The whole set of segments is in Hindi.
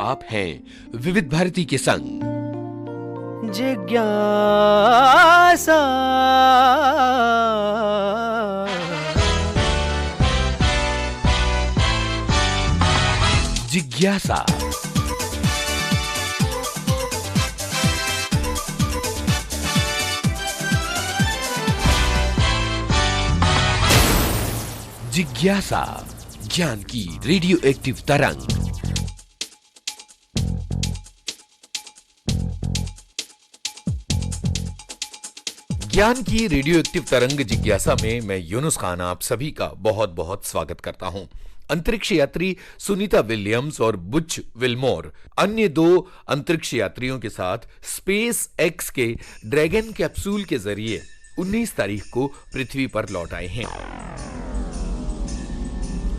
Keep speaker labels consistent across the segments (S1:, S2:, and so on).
S1: आप हैं विविध भारती के संग।
S2: जिज्ञासा
S1: जिज्ञासा जिज्ञासा ज्ञान की रेडियो एक्टिव तरंग। ज्ञान की रेडियो एक्टिव तरंग जिज्ञासा में मैं यूनुस खान आप सभी का बहुत बहुत स्वागत करता हूं। अंतरिक्ष यात्री सुनीता विलियम्स और बुच विल्मोर अन्य दो अंतरिक्ष यात्रियों के साथ स्पेस एक्स के ड्रैगन कैप्सूल के जरिए 19 तारीख को पृथ्वी पर लौट आए हैं।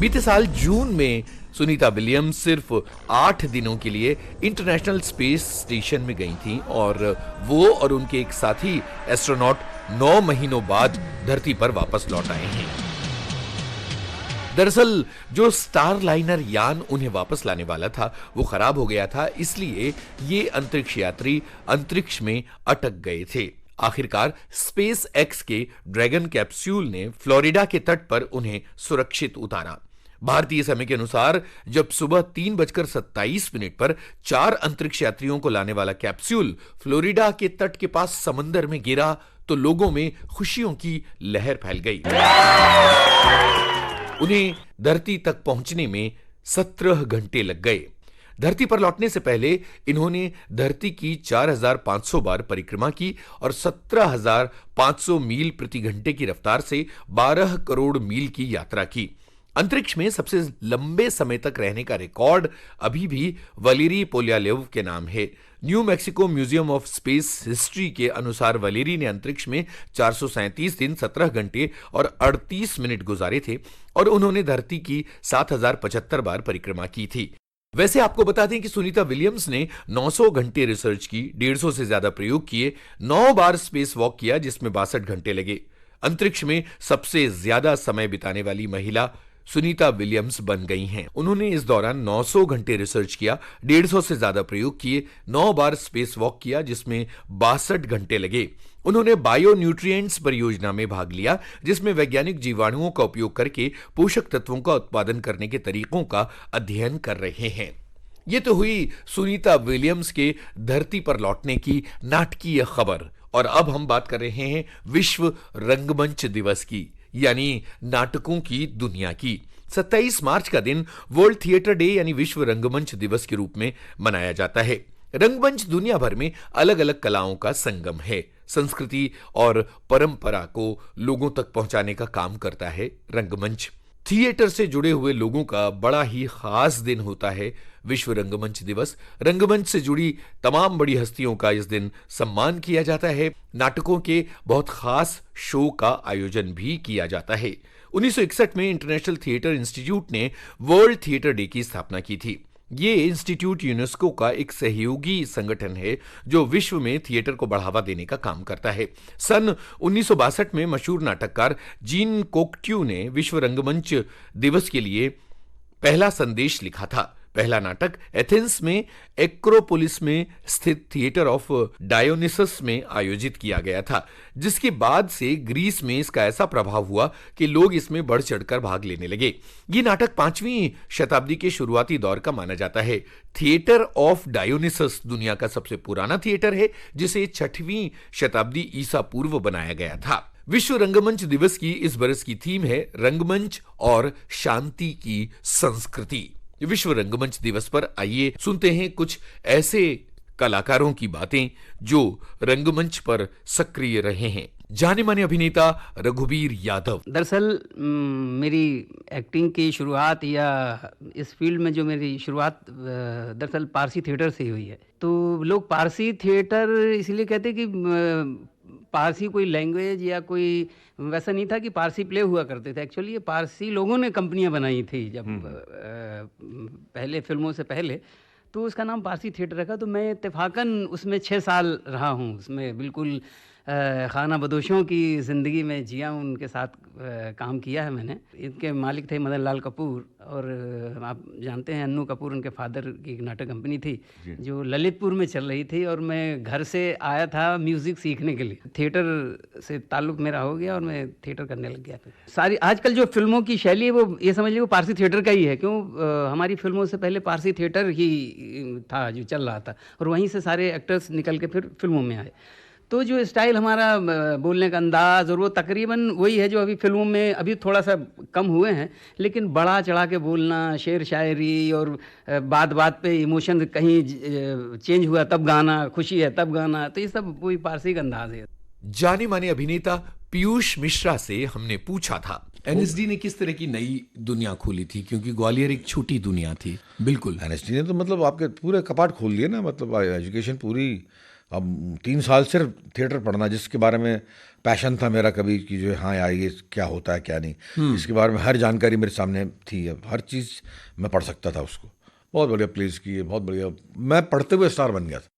S1: बीते साल जून में सुनीता विलियम्स सिर्फ 8 दिनों के लिए इंटरनेशनल स्पेस स्टेशन में गई थीं और वो और उनके एक साथी एस्ट्रोनॉट 9 महीनों बाद धरती पर वापस लौट आए हैं। दरअसल जो स्टार लाइनर यान उन्हें वापस लाने वाला था वो खराब हो गया था, इसलिए ये अंतरिक्ष यात्री अंतरिक्ष में अटक गए थे। आखिरकार स्पेस एक्स के ड्रैगन कैप्सूल ने फ्लोरिडा के तट पर उन्हें सुरक्षित उतारा। भारतीय समय के अनुसार जब सुबह 3:27 पर 4 अंतरिक्ष यात्रियों को लाने वाला कैप्सूल फ्लोरिडा के तट के पास समंदर में गिरा तो लोगों में खुशियों की लहर फैल गई। उन्हें धरती तक पहुंचने में 17 घंटे लग गए। धरती पर लौटने से पहले इन्होंने धरती की 4,500 बार परिक्रमा की और 17,500 मील प्रति घंटे की रफ्तार से 12 करोड़ मील की यात्रा की। अंतरिक्ष में सबसे लंबे समय तक रहने का रिकॉर्ड अभी भी वलेरी पोलियालेव के नाम है। New Mexico museum of space history के अनुसार वलेरी ने अंतरिक्ष में 437 दिन 17 घंटे और 38 मिनट गुजारे थे और उन्होंने धरती की 7,075 बार परिक्रमा की थी। वैसे आपको बता दें कि सुनीता विलियम्स ने 900 घंटे रिसर्च की, 150 से ज्यादा प्रयोग किए, 9 बार स्पेस वॉक किया जिसमें 62 घंटे लगे। अंतरिक्ष में सबसे ज्यादा समय बिताने वाली महिला सुनीता विलियम्स बन गई हैं। उन्होंने इस दौरान 900 घंटे रिसर्च किया, 150 से ज्यादा प्रयोग किए, 9 बार स्पेस वॉक किया जिसमें 62 घंटे लगे। उन्होंने बायो न्यूट्रिएंट्स परियोजना में भाग लिया जिसमें वैज्ञानिक जीवाणुओं का उपयोग करके पोषक तत्वों का उत्पादन करने के तरीकों का अध्ययन कर रहे हैं। ये तो हुई सुनीता विलियम्स के धरती पर लौटने की नाटकीय खबर। और अब हम बात कर रहे हैं विश्व रंगमंच दिवस की, यानी नाटकों की दुनिया की। 27 मार्च का दिन वर्ल्ड थिएटर डे यानी विश्व रंगमंच दिवस के रूप में मनाया जाता है। रंगमंच दुनिया भर में अलग अलग कलाओं का संगम है। संस्कृति और परंपरा को लोगों तक पहुंचाने का काम करता है रंगमंच। थिएटर से जुड़े हुए लोगों का बड़ा ही खास दिन होता है विश्व रंगमंच दिवस। रंगमंच से जुड़ी तमाम बड़ी हस्तियों का इस दिन सम्मान किया जाता है। नाटकों के बहुत खास शो का आयोजन भी किया जाता है। 1961 में इंटरनेशनल थिएटर इंस्टीट्यूट ने वर्ल्ड थिएटर डे की स्थापना की थी। ये इंस्टीट्यूट यूनेस्को का एक सहयोगी संगठन है जो विश्व में थिएटर को बढ़ावा देने का काम करता है। सन 1962 में मशहूर नाटककार जीन कोक्ट्यू ने विश्व रंगमंच दिवस के लिए पहला संदेश लिखा था। पहला नाटक एथेंस में एक्रोपोलिस में स्थित थिएटर ऑफ डायोनिसस में आयोजित किया गया था, जिसके बाद से ग्रीस में इसका ऐसा प्रभाव हुआ कि लोग इसमें बढ़ चढ़कर भाग लेने लगे। ये नाटक 5वीं शताब्दी के शुरुआती दौर का माना जाता है। थिएटर ऑफ डायोनिसस दुनिया का सबसे पुराना थिएटर है जिसे 6वीं शताब्दी ईसा पूर्व बनाया गया था। विश्व रंगमंच दिवस की इस बरस की थीम है रंगमंच और शांति की संस्कृति। विश्व रंगमंच दिवस पर आइए सुनते हैं कुछ ऐसे कलाकारों की बातें जो रंगमंच पर सक्रिय रहे हैं। जाने माने अभिनेता रघुवीर यादव।
S2: दरअसल मेरी एक्टिंग की शुरुआत या इस फील्ड में जो मेरी शुरुआत दरअसल पारसी थिएटर से ही हुई है। तो लोग पारसी थिएटर इसलिए कहते हैं कि पारसी कोई लैंग्वेज या कोई वैसा नहीं था कि पारसी प्ले हुआ करते थे। एक्चुअली ये पारसी लोगों ने कंपनियां बनाई थी जब पहले फिल्मों से पहले, तो उसका नाम पारसी थिएटर रखा। तो मैं इत्तेफाकन उसमें 6 साल रहा हूँ। उसमें बिल्कुल खाना बदोशों की ज़िंदगी में जिया हूँ, उनके साथ काम किया है मैंने। इनके मालिक थे मदन लाल कपूर, और आप जानते हैं अन्नू कपूर, उनके फादर की एक नाटक कंपनी थी जो ललितपुर में चल रही थी, और मैं घर से आया था म्यूज़िक सीखने के लिए। थिएटर से ताल्लुक़ मेरा हो गया और मैं थिएटर करने लग गया फिर। सारी आजकल जो फ़िल्मों की शैली है वो ये समझ लीजिए वो पारसी थिएटर का ही है। क्यों, हमारी फ़िल्मों से पहले पारसी थिएटर ही था जो चल रहा था, और वहीं से सारे एक्टर्स निकल के फिर फ़िल्मों में आए। तो जो स्टाइल हमारा बोलने का अंदाज़ और वो तकरीबन वही है जो अभी फ़िल्मों में अभी थोड़ा-सा कम हुए हैं, लेकिन बढ़ा चढ़ा के बोलना, शेर शायरी, और बात-बात पे इमोशन कहीं चेंज हुआ तब गाना, खुशी है तब गाना, तो ये सब वही पारसी का अंदाज़ है।
S1: जाने माने अभिनेता पीयूष मिश्रा से हमने पूछा था,
S3: एनएसडी ने किस तरह की नई दुनिया खोली थी, क्योंकि ग्वालियर एक छोटी दुनिया थी। बिल्कुल
S4: एनएसडी ने तो मतलब आपके पूरे कपाट खोल दिए ना, मतलब एजुकेशन पूरी। अब 3 साल सिर्फ थिएटर पढ़ना, जिसके बारे में पैशन था मेरा कभी कि जो हाँ यार ये क्या होता है क्या नहीं, इसके बारे में हर जानकारी मेरे सामने थी। अब हर चीज़ मैं पढ़ सकता था उसको। बहुत बढ़िया प्लेस किए, बहुत बढ़िया। मैं पढ़ते हुए स्टार बन गया था।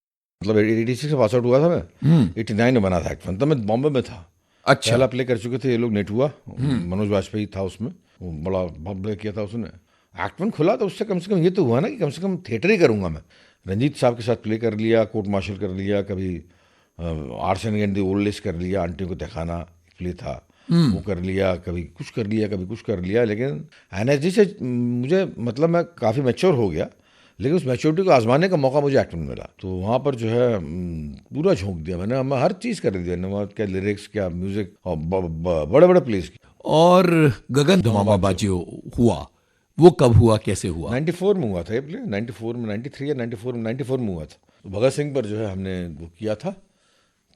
S4: मतलब 86 से पास आउट हुआ था मैं, 89 में बना था एक्ट वन, तब मैं बॉम्बे में था।
S3: अच्छा।
S4: पहला प्ले कर चुके थे ये लोग, नेटुआ, मनोज वाजपेयी था उसमें, वो बड़ा बहुत बढ़िया किया था उसने। एक्ट वन खुला तो उससे कम से कम ये तो हुआ ना कि कम से कम थिएटर ही करूँगा मैं। रंजीत साहब के साथ प्ले कर लिया, कोर्ट मार्शल कर लिया, कभी arson and the old age कर लिया, आंटी को दिखाना प्ले था वो कर लिया, कभी कुछ कर लिया, कभी कुछ कर लिया। लेकिन एनएसडी से मुझे मतलब मैं काफ़ी मैच्योर हो गया, लेकिन उस मैच्योरिटी को आजमाने का मौका मुझे एक्ट में मिला, तो वहाँ पर जो है पूरा झोंक दिया मैंने। मैं हर चीज़ कर दिया, वहाँ क्या लिरिक्स, क्या म्यूज़िक, और बड़े बड़े प्लेस किए।
S3: और गगन धमामा बाजियो हुआ, वो कब हुआ, कैसे हुआ?
S4: 94 में हुआ था ये प्ले, 94 में, 93 या 94 में हुआ था। तो भगत सिंह पर जो है हमने वो किया था।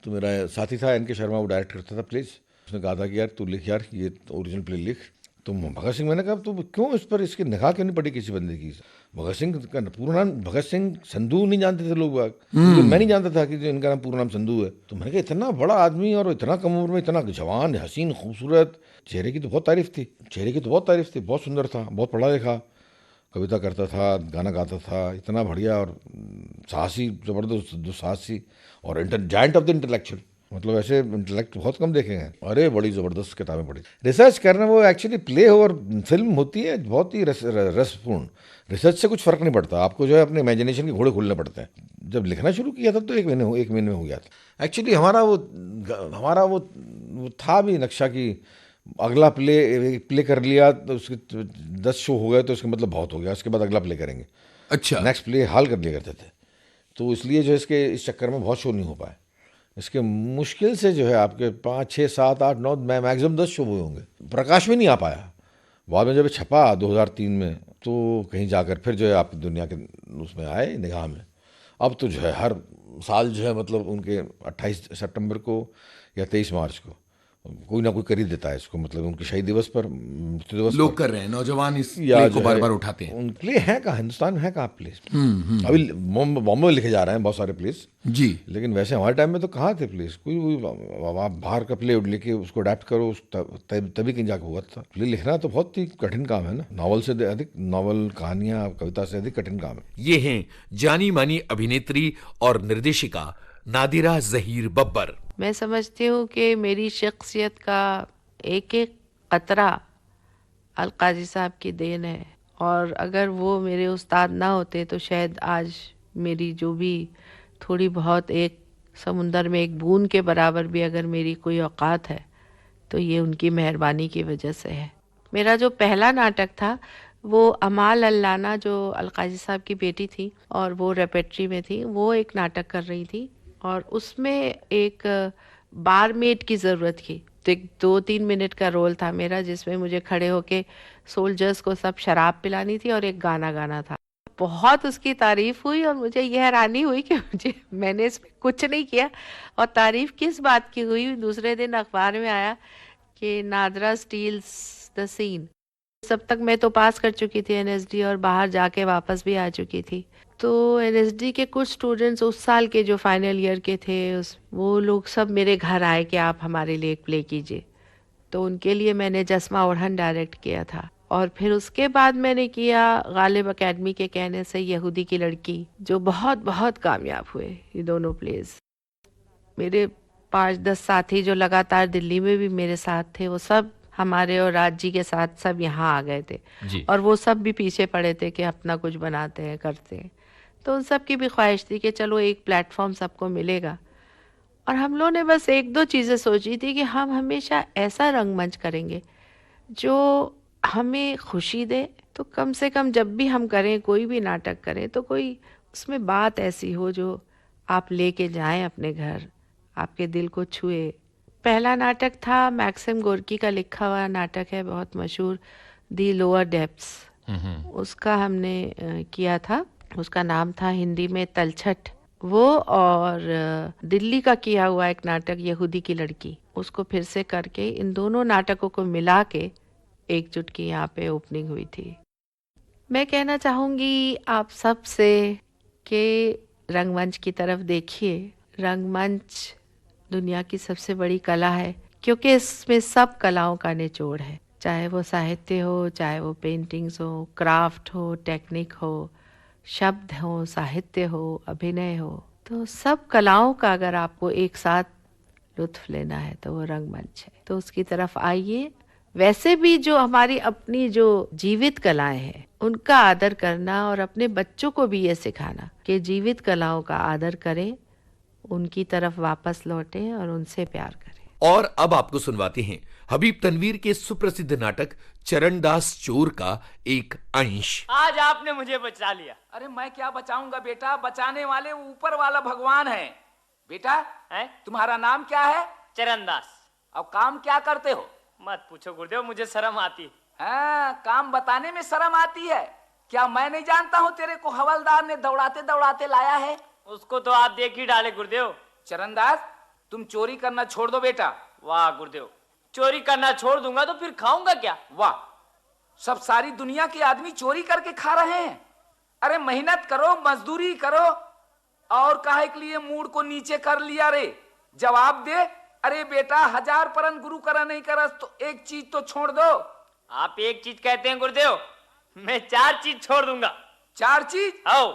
S4: तो मेरा साथी था एन के शर्मा, वो डायरेक्ट करता था प्लेस। उसने कहा था कि यार तू लिख यार, ये ओरिजिनल प्ले लिख। तो भगत सिंह, मैंने कहा तो क्यों इस पर इसकी निगाह क्यों नहीं पड़ी किसी बंदे की। भगत सिंह का पूरा नाम भगत सिंह संधू नहीं जानते थे लोग बाग, तो मैं नहीं जानता था कि जो इनका नाम पूरा नाम संधू है। तो मैंने कहा इतना बड़ा आदमी और इतना कम उम्र में इतना जवान, हसीन, खूबसूरत, चेहरे की तो बहुत तारीफ थी, बहुत सुंदर था, बहुत पढ़ा लिखा, कविता करता था, गाना गाता था, इतना बढ़िया और साहसी, जबरदस्त दुस्साहसी, और जायंट ऑफ द इंटेलेक्चुअल। मतलब ऐसे इंटेलेक्ट बहुत कम देखे हैं। अरे बड़ी ज़बरदस्त किताबें पढ़ी। रिसर्च करना, वो एक्चुअली प्ले हो और फिल्म होती है बहुत ही रसपूर्ण। रिसर्च से कुछ फ़र्क नहीं पड़ता, आपको जो है अपने इमेजिनेशन के घोड़े खोलने पड़ते हैं। जब लिखना शुरू किया था तो एक महीने में हो गया था। एक्चुअली हमारा वो था भी नक्शा कि अगला प्ले कर लिया तो उसके 10 शो हो गए तो उसका मतलब बहुत हो गया, उसके बाद अगला प्ले करेंगे।
S3: अच्छा।
S4: नेक्स्ट प्ले हाल कर लिया करते थे। तो इसलिए जो इसके इस चक्कर में बहुत शो नहीं हो पाए। इसके मुश्किल से जो है आपके 5, 6, 7, 8, 9 मैक्सिमम 10 शो हुए होंगे। प्रकाश में नहीं आ पाया। बाद में जब छपा 2003 में, तो कहीं जाकर फिर जो है आपकी दुनिया के उसमें आए निगाह में। अब तो जो है हर साल जो है मतलब उनके 28 सितंबर को या 23 मार्च को कोई ना कोई कर ही देता है इसको। मतलब उनके शहीद दिवस पर, मृत्यु दिवस
S3: लोग
S4: पर,
S3: कर रहे हैं, नौजवान इस
S4: या
S3: प्ले
S4: जो
S3: को बार
S4: है
S3: बार उठाते हैं।
S4: उन प्ले है कहाँ, हिंदुस्तान में है कहाँ प्लेस। अभी बॉम्बे में लिखे जा रहे हैं बहुत सारे प्लेस
S3: जी।
S4: लेकिन वैसे हमारे टाइम में तो कहाँ थे प्लेस। कोई आप बाहर का प्ले लेके उसको अडेप्ट करो, तभी कहीं जाकर हुआ था। प्ले लिखना तो बहुत ही कठिन काम है ना, नॉवल से अधिक, नॉवल, कहानियाँ, कविता से अधिक कठिन काम है।
S1: ये हैं जानी मानी अभिनेत्री और निर्देशिका नादिरा जहीर बब्बर।
S5: मैं समझती हूँ कि मेरी शख्सियत का एक एक कतरा अलकाजी साहब की देन है, और अगर वो मेरे उस्ताद ना होते तो शायद आज मेरी जो भी थोड़ी बहुत एक समुंदर में एक बूंद के बराबर भी अगर मेरी कोई औकात है तो ये उनकी मेहरबानी की वजह से है। मेरा जो पहला नाटक था वो अमाल अल्लाना, जो अलकाजी साहब की बेटी थी और वो रेपेट्री में थी, वो एक नाटक कर रही थी और उसमें एक बारमेड की ज़रूरत थी। तो एक 2-3 मिनट का रोल था मेरा जिसमें मुझे खड़े होके सोल्जर्स को सब शराब पिलानी थी और एक गाना गाना था। बहुत उसकी तारीफ़ हुई और मुझे यह हैरानी हुई कि मैंने इसमें कुछ नहीं किया। और तारीफ़ किस बात की हुई, दूसरे दिन अखबार में आया कि नादरा स्टील्स द सीन। सब तक मैं तो पास कर चुकी थी एनएसडी और बाहर जाके वापस भी आ चुकी थी। तो एनएसडी के कुछ स्टूडेंट्स उस साल के जो फाइनल ईयर के थे वो लोग सब मेरे घर आए कि आप हमारे लिए एक प्ले कीजिए। तो उनके लिए मैंने जस्मा ओढ़न डायरेक्ट किया था और फिर उसके बाद मैंने किया गालिब एकेडमी के कहने से यहूदी की लड़की, जो बहुत बहुत कामयाब हुए। ये दोनों प्लेस मेरे 5-10 साथी जो लगातार दिल्ली में भी मेरे साथ थे, वो सब हमारे और राज जी के साथ सब यहाँ आ गए थे
S1: जी।
S5: और वो सब भी पीछे पड़े थे कि अपना कुछ बनाते हैं, करते हैं। तो उन सब की भी ख्वाहिश थी कि चलो एक प्लेटफॉर्म सबको मिलेगा। और हम लोगों ने बस 1-2 चीज़ें सोची थी कि हम हमेशा ऐसा रंगमंच करेंगे जो हमें खुशी दे। तो कम से कम जब भी हम करें, कोई भी नाटक करें, तो कोई उसमें बात ऐसी हो जो आप लेके जाएं अपने घर, आपके दिल को छुए। पहला नाटक था मैक्सिम गोर्की का लिखा हुआ नाटक है, बहुत मशहूर, दी लोअर डेप्थ्स। उसका हमने किया था। उसका नाम था हिंदी में तलछट। वो और दिल्ली का किया हुआ एक नाटक यहूदी की लड़की, उसको फिर से करके इन दोनों नाटकों को मिला के एकजुट की यहाँ पे ओपनिंग हुई थी। मैं कहना चाहूँगी आप सब से कि रंगमंच की तरफ देखिए। रंगमंच दुनिया की सबसे बड़ी कला है, क्योंकि इसमें सब कलाओं का निचोड़ है, चाहे वो साहित्य हो, चाहे वो पेंटिंग्स हो, क्राफ्ट हो, टेक्निक हो, शब्द हो, साहित्य हो, अभिनय हो। तो सब कलाओं का अगर आपको एक साथ लुत्फ लेना है तो वो रंगमंच है। तो उसकी तरफ आइए। वैसे भी जो हमारी अपनी जो जीवित कलाएं हैं उनका आदर करना, और अपने बच्चों को भी ये सिखाना कि जीवित कलाओं का आदर करें, उनकी तरफ वापस लौटें और उनसे प्यार करें।
S1: और अब आपको सुनवाते हैं हबीब तनवीर के सुप्रसिद्ध नाटक चरणदास चोर का एक अंश।
S6: आज आपने मुझे बचा लिया।
S7: अरे मैं क्या बचाऊंगा बेटा, बचाने वाले ऊपर वाला भगवान है। बेटा
S6: हैं?
S7: तुम्हारा नाम क्या है?
S6: चरणदास।
S7: अब काम क्या करते हो?
S6: मत पूछो गुरुदेव, मुझे शर्म आती है।
S7: हाँ, काम बताने में शर्म आती है? क्या मैं नहीं जानता हूँ तेरे को हवलदार ने दौड़ाते दौड़ाते लाया है?
S6: उसको तो आप देख ही डाले गुरुदेव।
S7: चरणदास, तुम चोरी करना छोड़ दो बेटा।
S6: वाह गुरुदेव, चोरी करना छोड़ दूंगा तो फिर खाऊंगा क्या?
S7: वाह, सब सारी दुनिया के आदमी चोरी करके खा रहे हैं। अरे मेहनत करो, मजदूरी करो, और काहे के लिए मूड को नीचे कर लिया रे? जवाब दे। अरे बेटा, 1000 परन गुरु करा नहीं करस तो एक चीज तो छोड़ दो।
S6: आप एक चीज कहते हैं गुरुदेव, मैं 4 चीज छोड़ दूंगा।
S7: 4 चीज?
S6: आओ।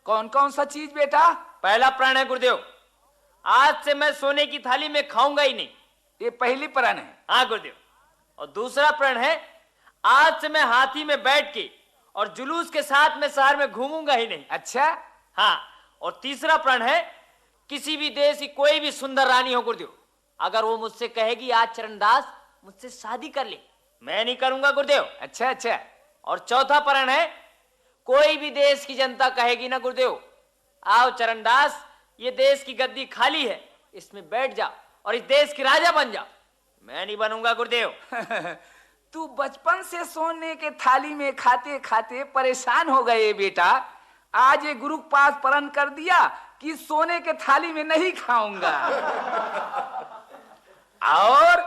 S7: कौन कौन सा चीज बेटा?
S6: पहला प्रण है गुरुदेव, आज से मैं सोने की थाली में खाऊंगा ही नहीं।
S7: ये पहली प्रण है?
S6: हाँ गुरुदेव। और दूसरा प्रण है, आज से मैं हाथी में बैठ के और जुलूस के साथ में शहर में घूमूंगा ही नहीं।
S7: अच्छा।
S6: हाँ, और तीसरा प्रण है, किसी भी देश की कोई भी सुंदर रानी हो गुरुदेव, अगर वो मुझसे कहेगी आज चरणदास मुझसे शादी कर ले, मैं नहीं करूंगा गुरुदेव।
S7: अच्छा अच्छा।
S6: और चौथा प्रण है, कोई भी देश की जनता कहेगी ना गुरुदेव, आओ चरणदास ये देश की गद्दी खाली है, इसमें बैठ जा और इस देश की राजा बन जा, मैं नहीं बनूंगा गुरुदेव।
S7: तू बचपन से सोने के थाली में खाते खाते परेशान हो गए बेटा। आज ये गुरु के पास प्रण कर दिया कि सोने के थाली में नहीं खाऊंगा। और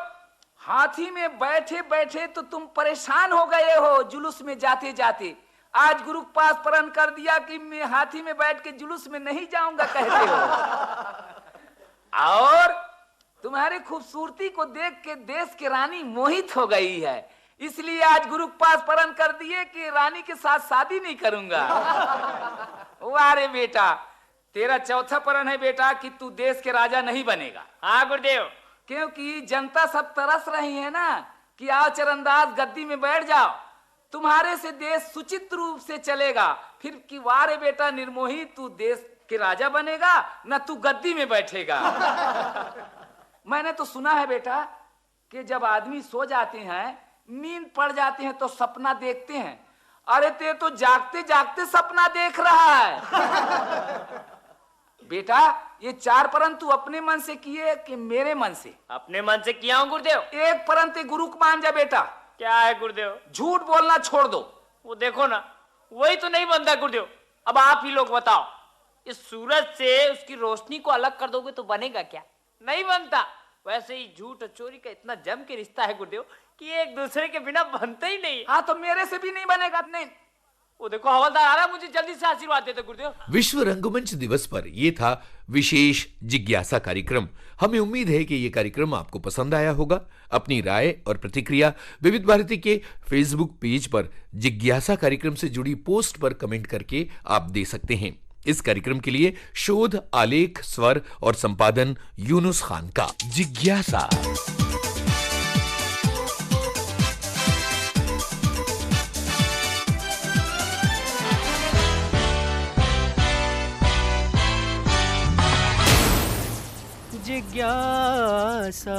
S7: हाथी में बैठे बैठे तो तुम परेशान हो गए हो जुलूस में जाते जाते। आज गुरु के पास प्रण कर दिया कि मैं हाथी में बैठ के जुलूस में नहीं जाऊंगा कहते हो। और तुम्हारी खूबसूरती को देख के देश की रानी मोहित हो गई है, इसलिए आज गुरु के पास प्रण कर दिए कि रानी के साथ शादी नहीं करूंगा। वाह रे बेटा, तेरा चौथा प्रण है बेटा कि तू देश के राजा नहीं बनेगा।
S6: हाँ गुरुदेव।
S7: क्योंकि जनता सब तरस रही है ना कि आओ चरणदास गद्दी में बैठ जाओ, तुम्हारे से देश सुचित रूप से चलेगा। फिर कि वाह रे बेटा निर्मोही, तू देश के राजा बनेगा ना तू गद्दी में बैठेगा। मैंने तो सुना है बेटा कि जब आदमी सो जाते हैं, नींद पड़ जाते हैं तो सपना देखते हैं। अरे ते तो जागते जागते सपना देख रहा है। बेटा ये 4 प्रण तू अपने मन से किए कि मेरे मन से?
S6: अपने मन से किया हूं गुरुदेव।
S7: एक प्रण ते गुरु को मान जा बेटा।
S6: क्या है गुरुदेव?
S7: झूठ बोलना छोड़ दो।
S6: वो देखो ना, वही तो नहीं बनता गुरुदेव। अब आप ही लोग बताओ, इस सूरज से उसकी रोशनी को अलग कर दोगे तो बनेगा क्या? नहीं बनता। वैसे ही झूठ और चोरी का इतना जम के रिश्ता है गुरुदेव कि एक दूसरे के बिना बनते ही नहीं।
S7: हाँ तो मेरे से भी नहीं बनेगा। नहीं,
S6: वो देखो हवलदार आ रहा है, मुझे जल्दी से आशीर्वाद देते गुरुदेव।
S1: विश्व रंगमंच दिवस पर यह था विशेष जिज्ञासा कार्यक्रम। हमें उम्मीद है कि यह कार्यक्रम आपको पसंद आया होगा। अपनी राय और प्रतिक्रिया विविध भारती के फेसबुक पेज पर जिज्ञासा कार्यक्रम से जुड़ी पोस्ट पर कमेंट करके आप दे सकते हैं। इस कार्यक्रम के लिए शोध, आलेख, स्वर और संपादन यूनुस खान का। जिज्ञासा।
S8: जिज्ञासा